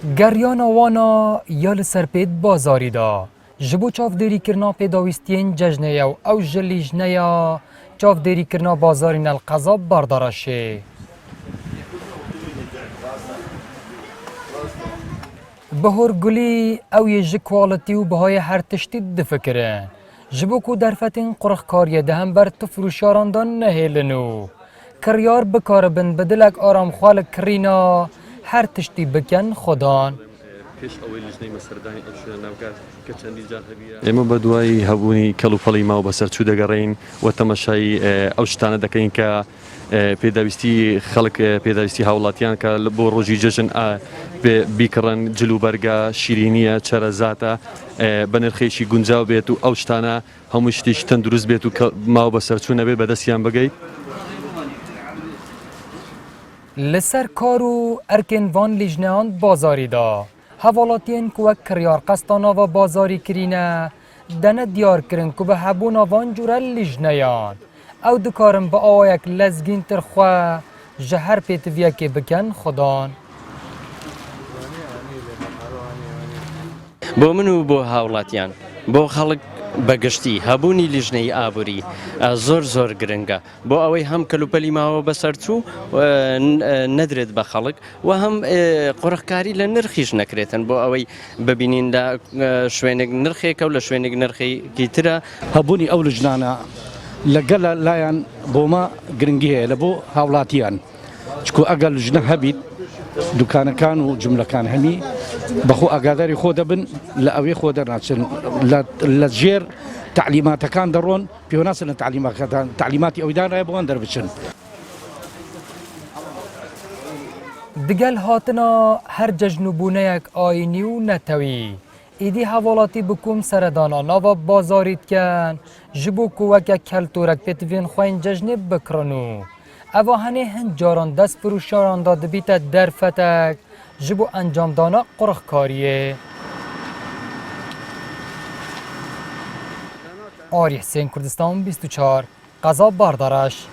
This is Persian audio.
گریان وانا یا لسرپید بازاری دا جبو چافدری کرنا پیداویستین ججنه او جلیجنه یا چافدری کرنا بازارین القضاب بردارشه بهور گلی او یه کوالتی و بهای هر تشتی دفکرن جبو کو درفتین قرخ کاریه دهم بر تفروشاران دان نهیلنو کریار بکاربن بدلک آرام خالق کرینا هر تشتی بکن خودان ئێمە بە دوای هەبوونی کەڵوپەڵی ماوە بەسەرچوو دەگەڕین و تەمەشای ئەو شتانە دەکەین کە پێداویستی خەڵک پێداویستی هاوڵاتیان کە بۆ ڕۆژی جەژن بیکڕن جلوبەرگە شیرینیە چەرەزاتە بە نرخێکی گونجاو بێت و ئەو شتانە هەموو شتیش تەندروست بێت و ماوە بەسەرچوو نەبێت بەدەستیان بگەیت. لسر کارو ارکن وان لیجنان بازاری دا حوالاتین که کریار قستانا و بازاری کرینه دنه دیار کرن که به حبونا وان جوره لیجنیان او دکارن با آوایک لزگین ترخواه جهر پیتویه که بکن خودان بۆ من و بۆ هاوڵاتیان بۆ خەڵک بەگشتی هەبوونی لیژنەی ئابووری زۆر گرنگە بۆ ئەوەی هەم کەلوپەلی ماوە بەسەرچوو نەدرێت بە خەڵک و هەم قوڕخکاری لە نرخیش نەکرێتن بۆ ئەوەی ببینین شوێنێک نرخێکە و لە شوێنێک نرخێکی ترە هەبوونی ئەو لیژنانە لەگەڵ لایەن بۆمە گرنگی هەیە لە بۆ هاوڵاتیان چکو ئەگەر لیژنە هەبیت دوکانەکان و جملەکان هەمی بەخۆ ئاگاداری خۆ دەبن لە ئەوەی خۆ دەرناچن لە ژێر تعلیماتەکان دەڕۆن پێوەناسن لە تعلیماتی ئەویدان ڕای بۆوان دەربچن. دگل هاتنا هر ججنوبونهک آینی و نتوی ایدی حوالاتی بکوم سردانا ناوا بازاریت کن جبو کوکه کلتورک پیتوین خوین ججنه بکرنو اوه هنه هن جاران دست فروشاران داده بیت درفتک جبو انجام دانا قرخ کاریه آری حسین کردستان 24 قضا باردارش